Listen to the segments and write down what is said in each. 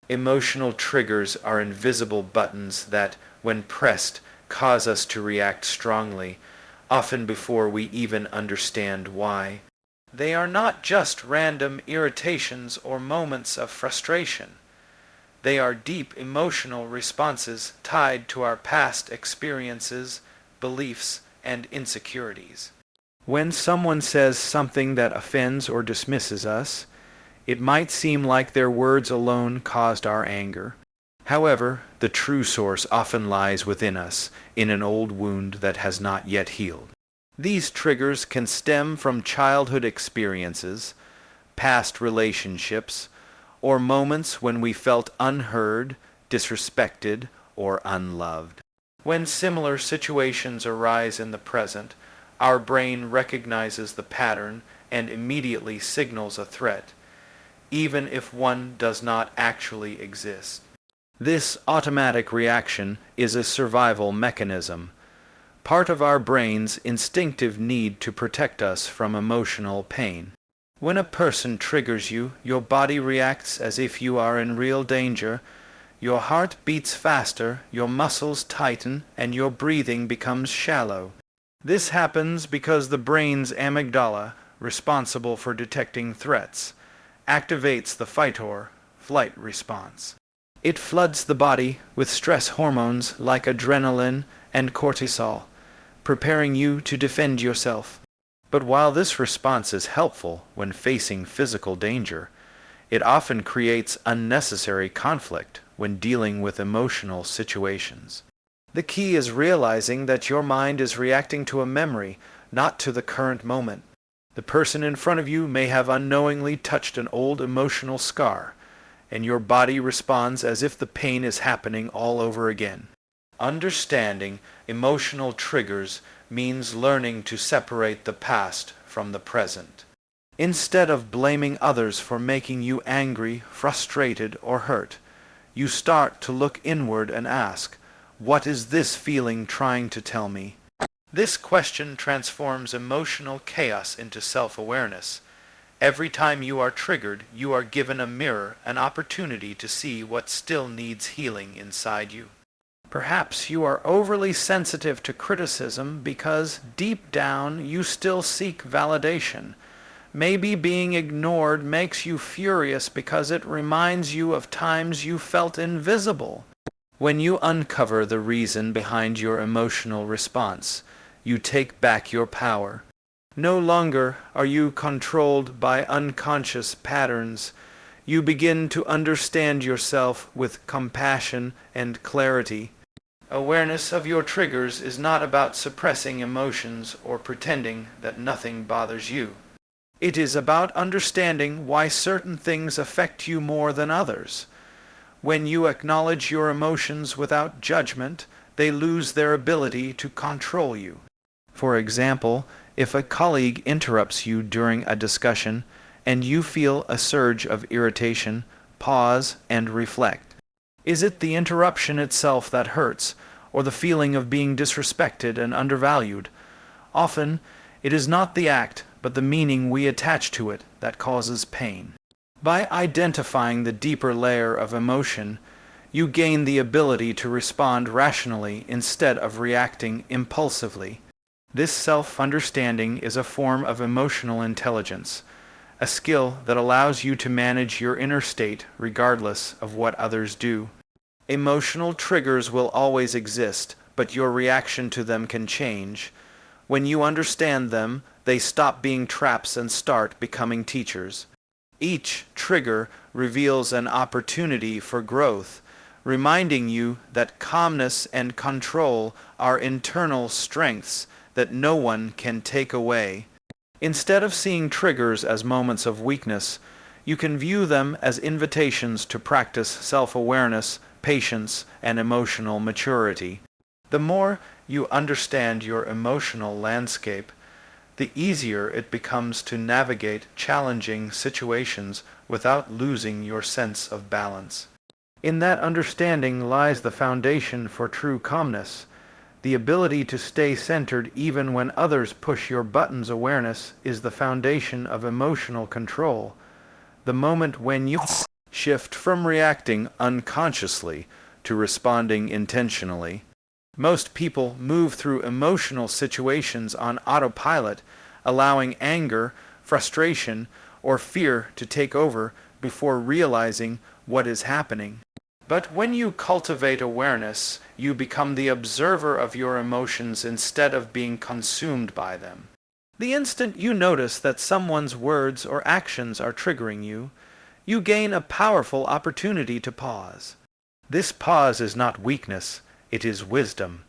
Emotional triggers are invisible buttons that, when pressed, cause us to react strongly, often before we even understand why. They are not just random irritations or moments of frustration. They are deep emotional responses tied to our past experiences, beliefs, and insecurities. When someone says something that offends or dismisses us, it might seem like their words alone caused our anger. However, the true source often lies within us, in an old wound that has not yet healed. These triggers can stem from childhood experiences, past relationships, or moments when we felt unheard, disrespected, or unloved. When similar situations arise in the present, our brain recognizes the pattern and immediately signals a threat, even if one does not actually exist. This automatic reaction is a survival mechanism, part of our brain's instinctive need to protect us from emotional pain. When a person triggers you, your body reacts as if you are in real danger. Your heart beats faster, your muscles tighten, and your breathing becomes shallow. This happens because the brain's amygdala, responsible for detecting threats, activates the fight or flight response. It floods the body with stress hormones like adrenaline and cortisol, preparing you to defend yourself. But while this response is helpful when facing physical danger, it often creates unnecessary conflict when dealing with emotional situations. The key is realizing that your mind is reacting to a memory, not to the current moment. The person in front of you may have unknowingly touched an old emotional scar, and your body responds as if the pain is happening all over again. Understanding emotional triggers means learning to separate the past from the present. Instead of blaming others for making you angry, frustrated, or hurt, you start to look inward and ask, "What is this feeling trying to tell me?" This question transforms emotional chaos into self-awareness. Every time you are triggered, you are given a mirror, an opportunity to see what still needs healing inside you. Perhaps you are overly sensitive to criticism because deep down you still seek validation. Maybe being ignored makes you furious because it reminds you of times you felt invisible. When you uncover the reason behind your emotional response, you take back your power. No longer are you controlled by unconscious patterns. You begin to understand yourself with compassion and clarity. Awareness of your triggers is not about suppressing emotions or pretending that nothing bothers you. It is about understanding why certain things affect you more than others. When you acknowledge your emotions without judgment, they lose their ability to control you. For example, if a colleague interrupts you during a discussion and you feel a surge of irritation, pause and reflect. Is it the interruption itself that hurts, or the feeling of being disrespected and undervalued? Often, it is not the act, but the meaning we attach to it that causes pain. By identifying the deeper layer of emotion, you gain the ability to respond rationally instead of reacting impulsively. This self-understanding is a form of emotional intelligence, a skill that allows you to manage your inner state regardless of what others do. Emotional triggers will always exist, but your reaction to them can change. When you understand them, they stop being traps and start becoming teachers. Each trigger reveals an opportunity for growth, reminding you that calmness and control are internal strengths that no one can take away. Instead of seeing triggers as moments of weakness, you can view them as invitations to practice self-awareness, patience, and emotional maturity. The more you understand your emotional landscape, the easier it becomes to navigate challenging situations without losing your sense of balance. In that understanding lies the foundation for true calmness. The ability to stay centered even when others push your buttons. Awareness is the foundation of emotional control. The moment when you Shift from reacting unconsciously to responding intentionally. Most people move through emotional situations on autopilot, allowing anger, frustration, or fear to take over before realizing what is happening. But when you cultivate awareness, you become the observer of your emotions instead of being consumed by them. The instant you notice that someone's words or actions are triggering you, you gain a powerful opportunity to pause. This pause is not weakness, it is wisdom.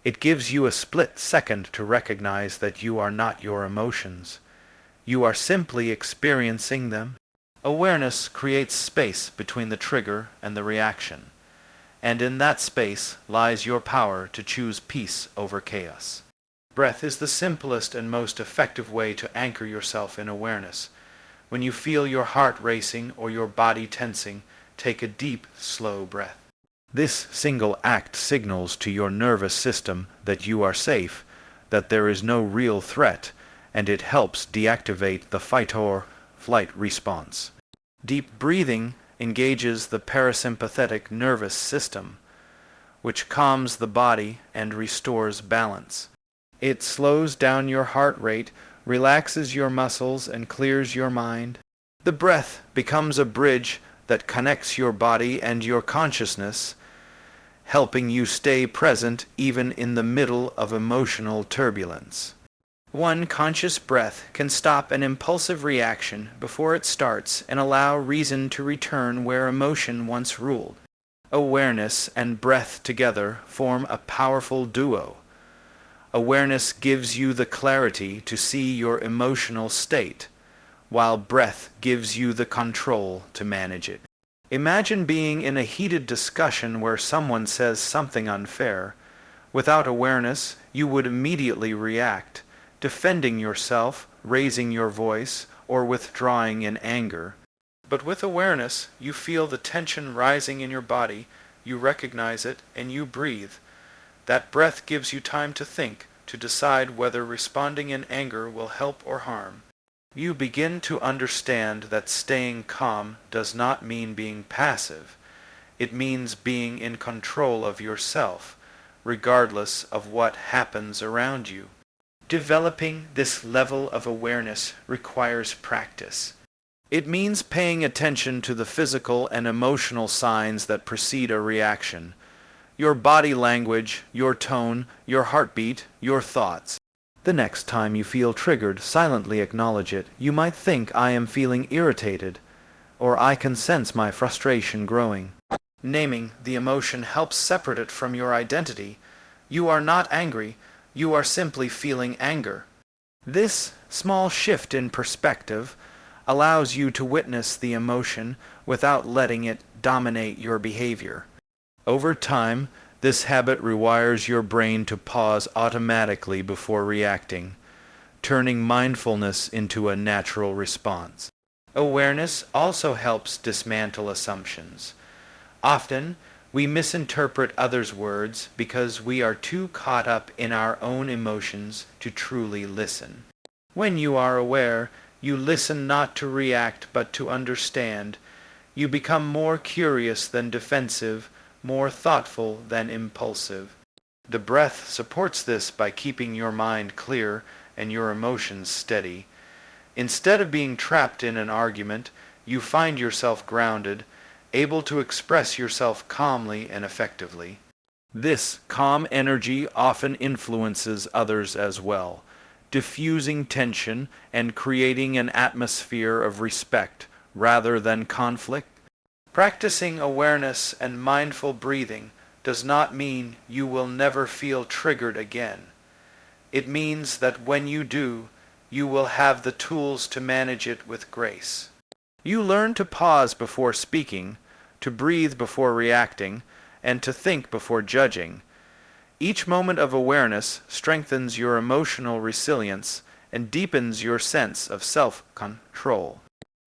It gives you a split second to recognize that you are not your emotions. You are simply experiencing them. Awareness creates space between the trigger and the reaction, and in that space lies your power to choose peace over chaos. Breath is the simplest and most effective way to anchor yourself in awareness. When you feel your heart racing or your body tensing, take a deep, slow breath. This single act signals to your nervous system that you are safe, that there is no real threat, and it helps deactivate the fight or flight response. Deep breathing engages the parasympathetic nervous system, which calms the body and restores balance. It slows down your heart rate, relaxes your muscles, and clears your mind. The breath becomes a bridge that connects your body and your consciousness, helping you stay present even in the middle of emotional turbulence. One conscious breath can stop an impulsive reaction before it starts and allow reason to return where emotion once ruled. Awareness and breath together form a powerful duo. Awareness gives you the clarity to see your emotional state, while breath gives you the control to manage it. Imagine being in a heated discussion where someone says something unfair. Without awareness, you would immediately react, defending yourself, raising your voice, or withdrawing in anger. But with awareness, you feel the tension rising in your body, you recognize it, and you breathe. That breath gives you time to think, to decide whether responding in anger will help or harm. You begin to understand that staying calm does not mean being passive. It means being in control of yourself, regardless of what happens around you. Developing this level of awareness requires practice. It means paying attention to the physical and emotional signs that precede a reaction. Your body language, your tone, your heartbeat, your thoughts. The next time you feel triggered, silently acknowledge it. You might think, I am feeling irritated, or I can sense my frustration growing. Naming the emotion helps separate it from your identity. You are not angry. You are simply feeling anger. This small shift in perspective allows you to witness the emotion without letting it dominate your behavior. Over time, this habit rewires your brain to pause automatically before reacting, turning mindfulness into a natural response. Awareness also helps dismantle assumptions. Often, we misinterpret others' words because we are too caught up in our own emotions to truly listen. When you are aware, you listen not to react but to understand. You become more curious than defensive, more thoughtful than impulsive. The breath supports this by keeping your mind clear and your emotions steady. Instead of being trapped in an argument, you find yourself grounded, able to express yourself calmly and effectively. This calm energy often influences others as well, diffusing tension and creating an atmosphere of respect rather than conflict. Practicing awareness and mindful breathing does not mean you will never feel triggered again. It means that when you do, you will have the tools to manage it with grace. You learn to pause before speaking, to breathe before reacting, and to think before judging. Each moment of awareness strengthens your emotional resilience and deepens your sense of self-control.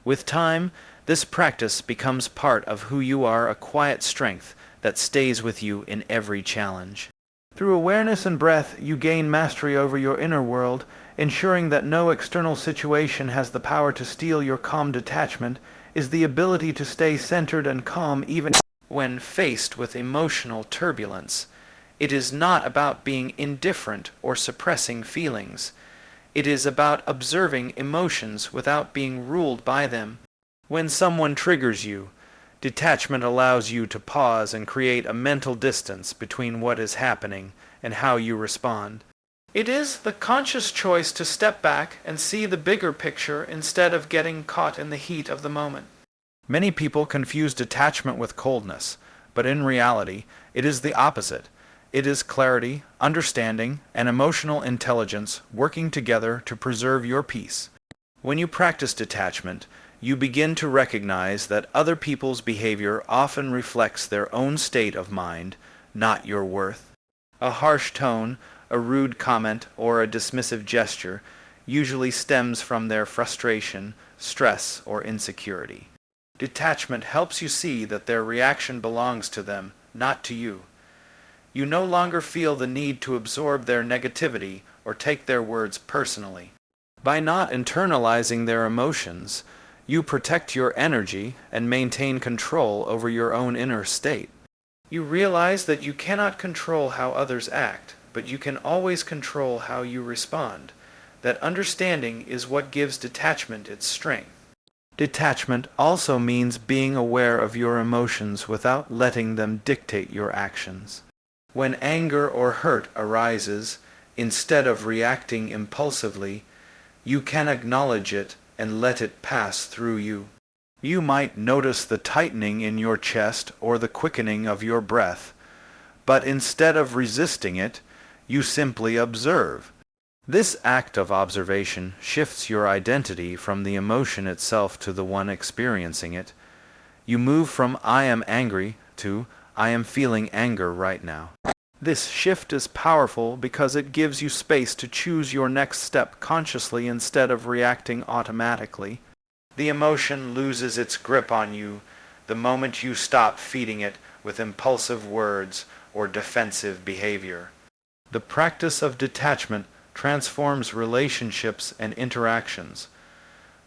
With time, this practice becomes part of who you are, a quiet strength that stays with you in every challenge. Through awareness and breath, you gain mastery over your inner world, ensuring that no external situation has the power to steal your calm detachment is the ability to stay centered and calm even when faced with emotional turbulence. It is not about being indifferent or suppressing feelings. It is about observing emotions without being ruled by them. When someone triggers you, detachment allows you to pause and create a mental distance between what is happening and how you respond. It is the conscious choice to step back and see the bigger picture instead of getting caught in the heat of the moment. Many people confuse detachment with coldness, but in reality, it is the opposite. It is clarity, understanding, and emotional intelligence working together to preserve your peace. When you practice detachment, you begin to recognize that other people's behavior often reflects their own state of mind, not your worth. A harsh tone, a rude comment, or a dismissive gesture usually stems from their frustration, stress, or insecurity. Detachment helps you see that their reaction belongs to them, not to you. You no longer feel the need to absorb their negativity or take their words personally. By not internalizing their emotions, you protect your energy and maintain control over your own inner state. You realize that you cannot control how others act, but you can always control how you respond. That understanding is what gives detachment its strength. Detachment also means being aware of your emotions without letting them dictate your actions. When anger or hurt arises, instead of reacting impulsively, you can acknowledge it and let it pass through you. You might notice the tightening in your chest or the quickening of your breath, but instead of resisting it, you simply observe. This act of observation shifts your identity from the emotion itself to the one experiencing it. You move from "I am angry" to "I am feeling anger right now." This shift is powerful because it gives you space to choose your next step consciously instead of reacting automatically. The emotion loses its grip on you the moment you stop feeding it with impulsive words or defensive behavior. The practice of detachment transforms relationships and interactions.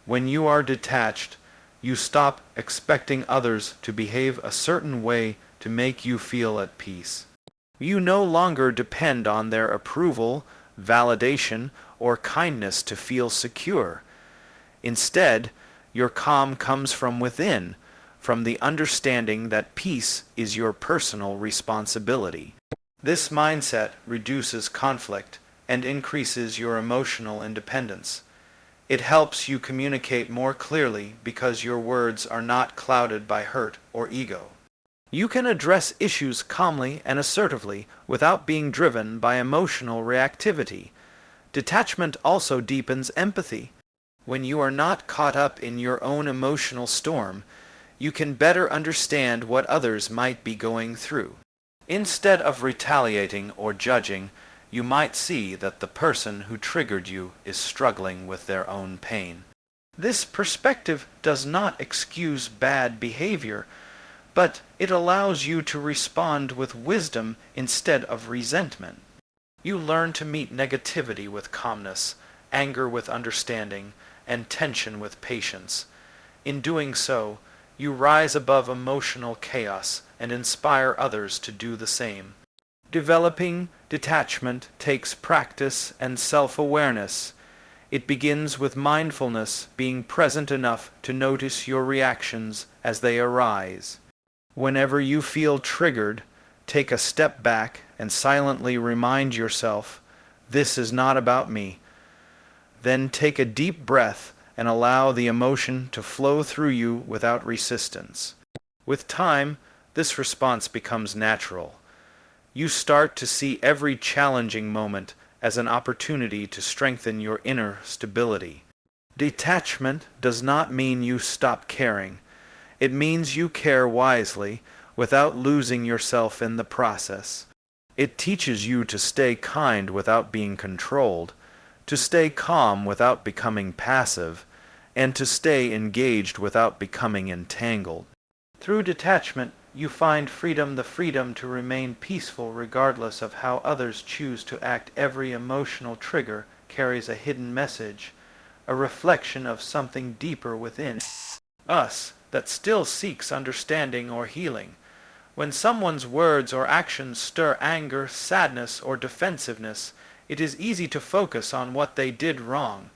When you are detached, you stop expecting others to behave a certain way to make you feel at peace. You no longer depend on their approval, validation, or kindness to feel secure. Instead, your calm comes from within, from the understanding that peace is your personal responsibility. This mindset reduces conflict and increases your emotional independence. It helps you communicate more clearly because your words are not clouded by hurt or ego. You can address issues calmly and assertively without being driven by emotional reactivity. Detachment also deepens empathy. When you are not caught up in your own emotional storm, you can better understand what others might be going through. Instead of retaliating or judging, you might see that the person who triggered you is struggling with their own pain. This perspective does not excuse bad behavior, but it allows you to respond with wisdom instead of resentment. You learn to meet negativity with calmness, anger with understanding, and tension with patience. In doing so, you rise above emotional chaos and inspire others to do the same. Developing detachment takes practice and self-awareness. It begins with mindfulness, being present enough to notice your reactions as they arise. Whenever you feel triggered, take a step back and silently remind yourself, "This is not about me." Then take a deep breath and allow the emotion to flow through you without resistance. With time, this response becomes natural. You start to see every challenging moment as an opportunity to strengthen your inner stability. Detachment does not mean you stop caring. It means you care wisely without losing yourself in the process. It teaches you to stay kind without being controlled, to stay calm without becoming passive, and to stay engaged without becoming entangled. Through detachment, you find freedom, the freedom to remain peaceful regardless of how others choose to act. Every emotional trigger carries a hidden message, a reflection of something deeper within. us that still seeks understanding or healing. When someone's words or actions stir anger, sadness, or defensiveness, it is easy to focus on what they did wrong.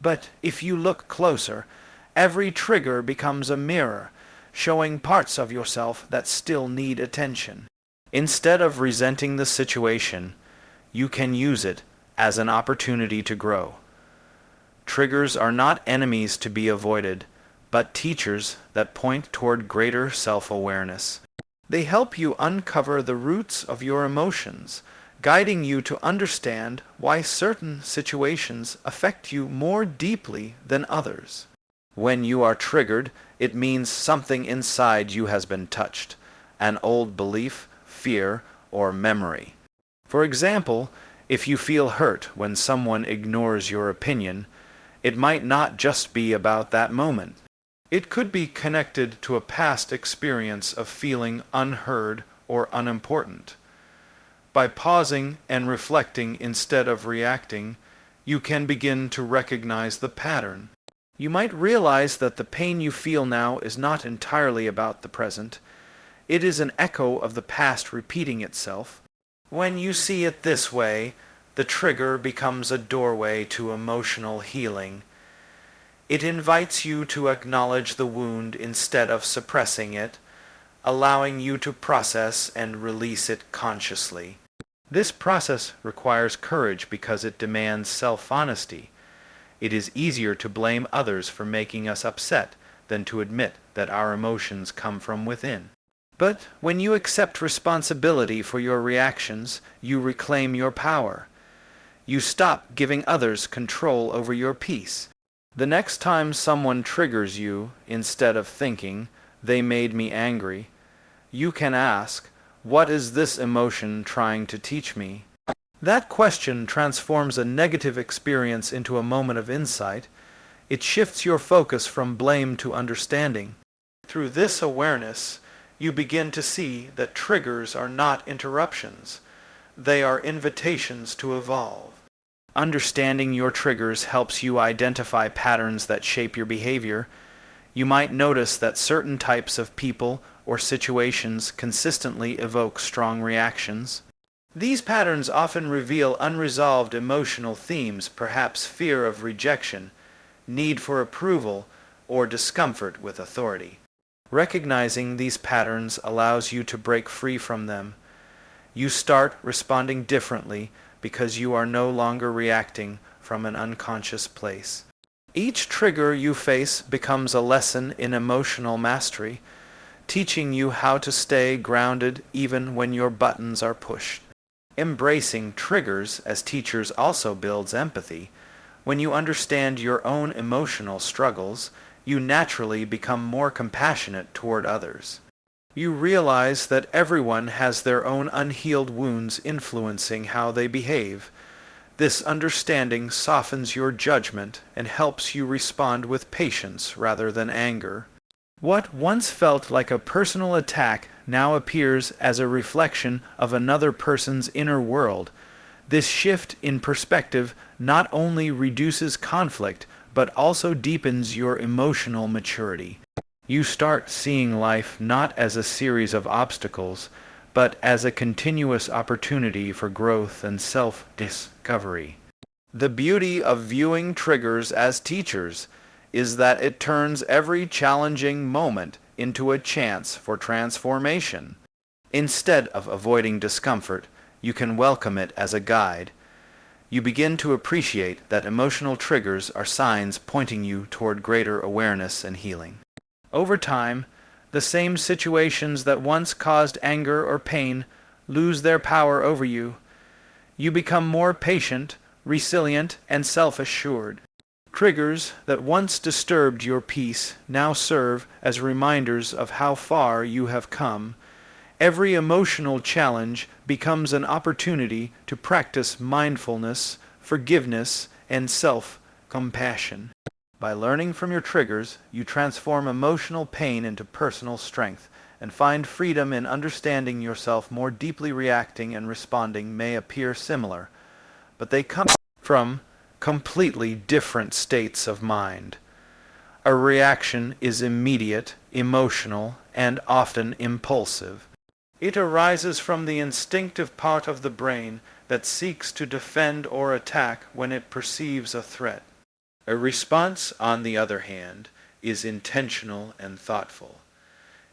But if you look closer, every trigger becomes a mirror, showing parts of yourself that still need attention. Instead of resenting the situation, you can use it as an opportunity to grow. Triggers are not enemies to be avoided, but teachers that point toward greater self-awareness. They help you uncover the roots of your emotions, guiding you to understand why certain situations affect you more deeply than others. When you are triggered, it means something inside you has been touched, an old belief, fear, or memory. For example, if you feel hurt when someone ignores your opinion, it might not just be about that moment. It could be connected to a past experience of feeling unheard or unimportant. By pausing and reflecting instead of reacting, you can begin to recognize the pattern. You might realize that the pain you feel now is not entirely about the present. It is an echo of the past repeating itself. When you see it this way, the trigger becomes a doorway to emotional healing. It invites you to acknowledge the wound instead of suppressing it, allowing you to process and release it consciously. This process requires courage because it demands self-honesty. It is easier to blame others for making us upset than to admit that our emotions come from within. But when you accept responsibility for your reactions, you reclaim your power. You stop giving others control over your peace. The next time someone triggers you, instead of thinking, "They made me angry," you can ask, "What is this emotion trying to teach me?" That question transforms a negative experience into a moment of insight. It shifts your focus from blame to understanding. Through this awareness, you begin to see that triggers are not interruptions. They are invitations to evolve. Understanding your triggers helps you identify patterns that shape your behavior. You might notice that certain types of people or situations consistently evoke strong reactions. These patterns often reveal unresolved emotional themes, perhaps fear of rejection, need for approval, or discomfort with authority. Recognizing these patterns allows you to break free from them. You start responding differently because you are no longer reacting from an unconscious place. Each trigger you face becomes a lesson in emotional mastery, teaching you how to stay grounded even when your buttons are pushed. Embracing triggers as teachers also builds empathy. When you understand your own emotional struggles, you naturally become more compassionate toward others. You realize that everyone has their own unhealed wounds influencing how they behave. This understanding softens your judgment and helps you respond with patience rather than anger. What once felt like a personal attack now appears as a reflection of another person's inner world. This shift in perspective not only reduces conflict, but also deepens your emotional maturity. You start seeing life not as a series of obstacles, but as a continuous opportunity for growth and self-discovery. The beauty of viewing triggers as teachers is that it turns every challenging moment into a chance for transformation. Instead of avoiding discomfort, you can welcome it as a guide. You begin to appreciate that emotional triggers are signs pointing you toward greater awareness and healing. Over time, the same situations that once caused anger or pain lose their power over you. You become more patient, resilient, and self-assured. Triggers that once disturbed your peace now serve as reminders of how far you have come. Every emotional challenge becomes an opportunity to practice mindfulness, forgiveness, and self-compassion. By learning from your triggers, you transform emotional pain into personal strength and find freedom in understanding yourself more deeply. Reacting and responding may appear similar, but they come from completely different states of mind. A reaction is immediate, emotional, and often impulsive. It arises from the instinctive part of the brain that seeks to defend or attack when it perceives a threat. A response, on the other hand, is intentional and thoughtful.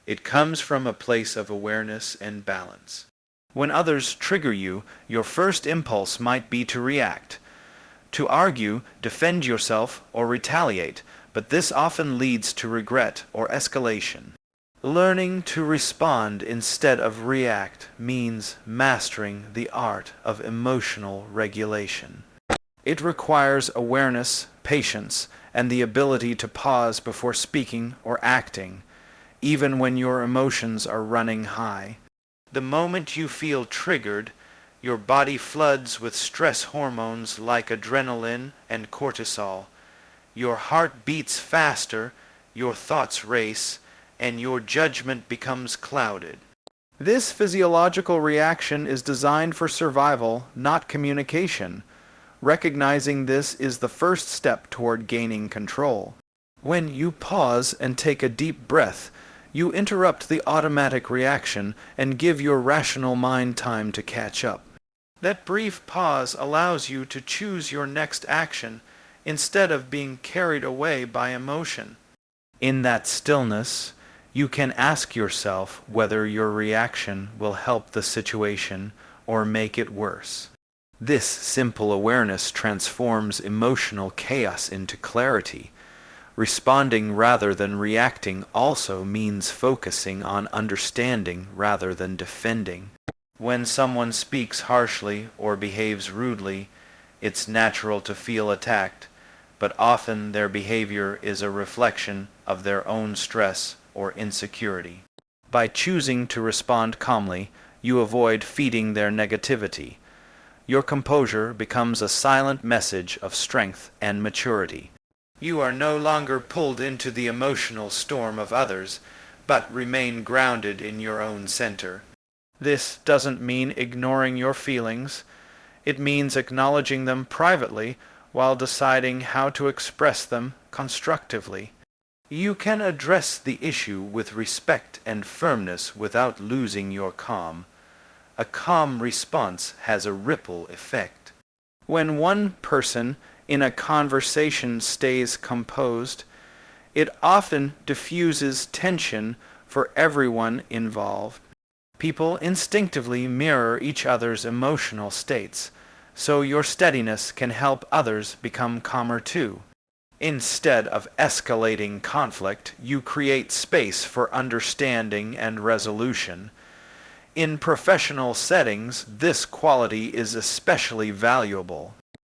It comes from a place of awareness and balance. When others trigger you, your first impulse might be to react, to argue, defend yourself, or retaliate, but this often leads to regret or escalation. Learning to respond instead of react means mastering the art of emotional regulation. It requires awareness, patience, and the ability to pause before speaking or acting, even when your emotions are running high. The moment you feel triggered, your body floods with stress hormones like adrenaline and cortisol. Your heart beats faster, your thoughts race, and your judgment becomes clouded. This physiological reaction is designed for survival, not communication. Recognizing this is the first step toward gaining control. When you pause and take a deep breath, you interrupt the automatic reaction and give your rational mind time to catch up. That brief pause allows you to choose your next action instead of being carried away by emotion. In that stillness, you can ask yourself whether your reaction will help the situation or make it worse. This simple awareness transforms emotional chaos into clarity. Responding rather than reacting also means focusing on understanding rather than defending. When someone speaks harshly or behaves rudely, it's natural to feel attacked, but often their behavior is a reflection of their own stress or insecurity. By choosing to respond calmly, you avoid feeding their negativity. Your composure becomes a silent message of strength and maturity. You are no longer pulled into the emotional storm of others, but remain grounded in your own center. This doesn't mean ignoring your feelings. It means acknowledging them privately while deciding how to express them constructively. You can address the issue with respect and firmness without losing your calm. A calm response has a ripple effect. When one person in a conversation stays composed, it often diffuses tension for everyone involved. People instinctively mirror each other's emotional states, so your steadiness can help others become calmer too. Instead of escalating conflict, you create space for understanding and resolution. In professional settings, this quality is especially valuable.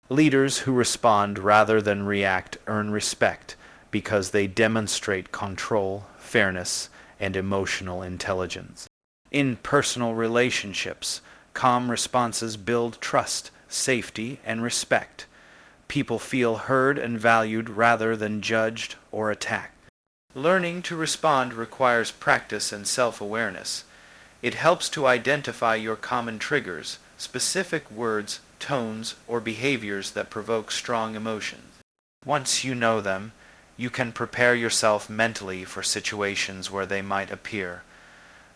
Leaders who respond rather than react earn respect because they demonstrate control, fairness, and emotional intelligence. In personal relationships, calm responses build trust, safety, and respect. People feel heard and valued rather than judged or attacked. Learning to respond requires practice and self-awareness. It helps to identify your common triggers, specific words, tones, or behaviors that provoke strong emotions. Once you know them, you can prepare yourself mentally for situations where they might appear.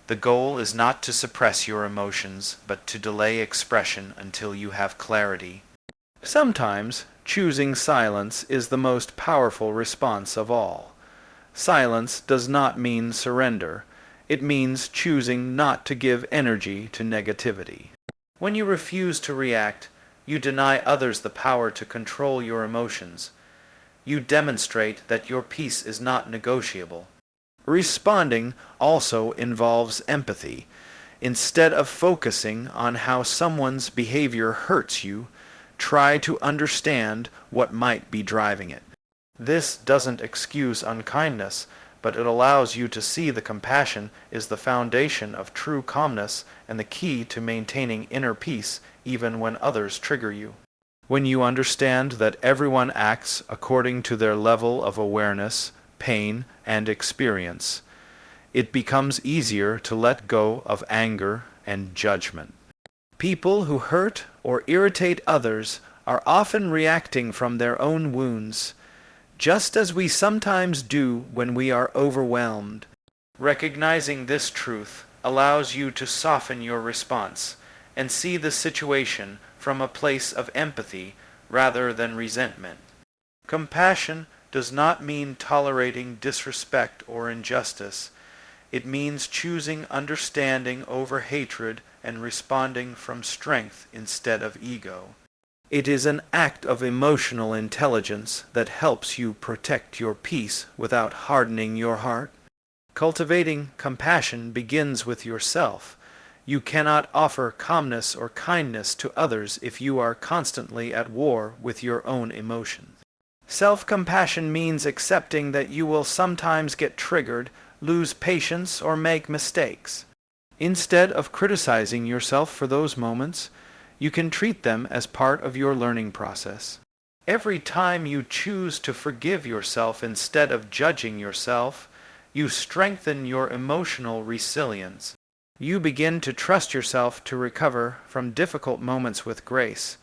The goal is not to suppress your emotions, but to delay expression until you have clarity. Sometimes, choosing silence is the most powerful response of all. Silence does not mean surrender. It means choosing not to give energy to negativity. When you refuse to react, you deny others the power to control your emotions. You demonstrate that your peace is not negotiable. Responding also involves empathy. Instead of focusing on how someone's behavior hurts you, try to understand what might be driving it. This doesn't excuse unkindness, but it allows you to see the compassion is the foundation of true calmness and the key to maintaining inner peace even when others trigger you. When you understand that everyone acts according to their level of awareness, pain, and experience, it becomes easier to let go of anger and judgment. People who hurt or irritate others are often reacting from their own wounds. just as we sometimes do when we are overwhelmed. Recognizing this truth allows you to soften your response and see the situation from a place of empathy rather than resentment. Compassion does not mean tolerating disrespect or injustice. It means choosing understanding over hatred and responding from strength instead of ego. It is an act of emotional intelligence that helps you protect your peace without hardening your heart. Cultivating compassion begins with yourself. You cannot offer calmness or kindness to others if you are constantly at war with your own emotions. Self-compassion means accepting that you will sometimes get triggered, lose patience, or make mistakes. Instead of criticizing yourself for those moments, you can treat them as part of your learning process. Every time you choose to forgive yourself instead of judging yourself, you strengthen your emotional resilience. You begin to trust yourself to recover from difficult moments with grace.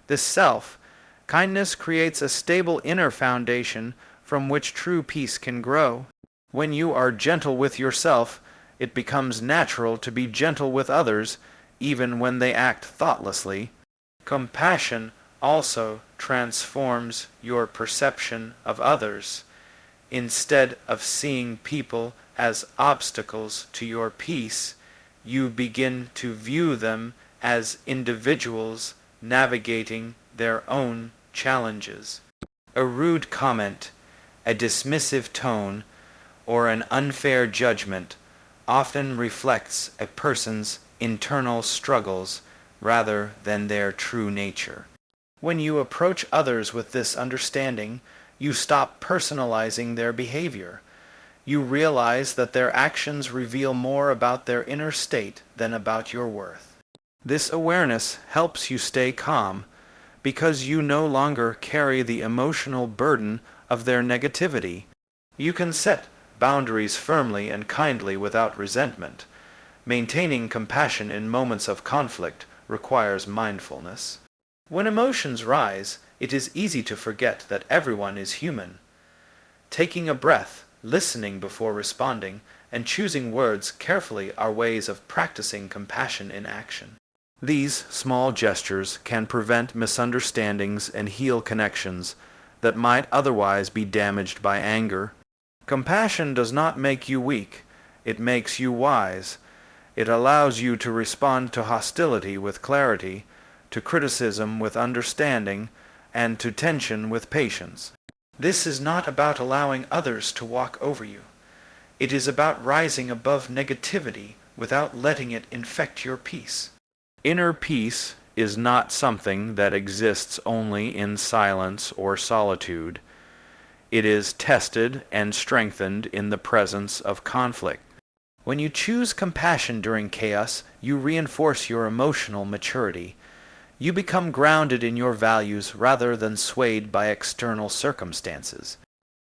This self-kindness creates a stable inner foundation from which true peace can grow. When you are gentle with yourself, it becomes natural to be gentle with others, even when they act thoughtlessly. Compassion also transforms your perception of others. Instead of seeing people as obstacles to your peace, you begin to view them as individuals navigating their own challenges. A rude comment, a dismissive tone, or an unfair judgment often reflects a person's internal struggles rather than their true nature. When you approach others with this understanding, you stop personalizing their behavior. You realize that their actions reveal more about their inner state than about your worth. This awareness helps you stay calm because you no longer carry the emotional burden of their negativity. You can set boundaries firmly and kindly without resentment. Maintaining compassion in moments of conflict requires mindfulness. When emotions rise, it is easy to forget that everyone is human. Taking a breath, listening before responding, and choosing words carefully are ways of practicing compassion in action. These small gestures can prevent misunderstandings and heal connections that might otherwise be damaged by anger. Compassion does not make you weak, it makes you wise. It allows you to respond to hostility with clarity, to criticism with understanding, and to tension with patience. This is not about allowing others to walk over you. It is about rising above negativity without letting it infect your peace. Inner peace is not something that exists only in silence or solitude. It is tested and strengthened in the presence of conflict. When you choose compassion during chaos, you reinforce your emotional maturity. You become grounded in your values rather than swayed by external circumstances.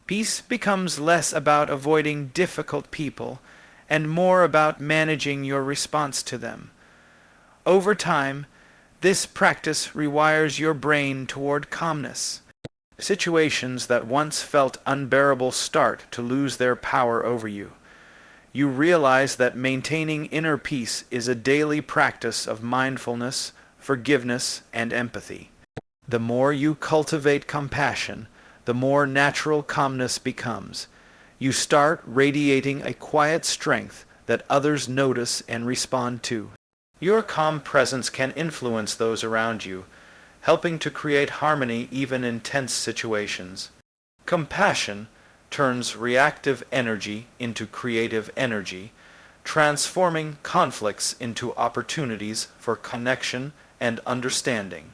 Peace becomes less about avoiding difficult people and more about managing your response to them. Over time, this practice rewires your brain toward calmness. Situations that once felt unbearable start to lose their power over you. You realize that maintaining inner peace is a daily practice of mindfulness, forgiveness, and empathy. The more you cultivate compassion, the more natural calmness becomes. You start radiating a quiet strength that others notice and respond to. Your calm presence can influence those around you, helping to create harmony even in tense situations. Compassion turns reactive energy into creative energy, transforming conflicts into opportunities for connection and understanding.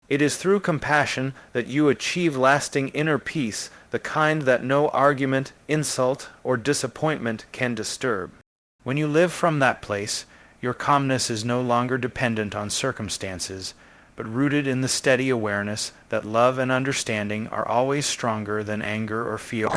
It is through compassion that you achieve lasting inner peace, the kind that no argument, insult, or disappointment can disturb. When you live from that place, your calmness is no longer dependent on circumstances, but rooted in the steady awareness that love and understanding are always stronger than anger or fear.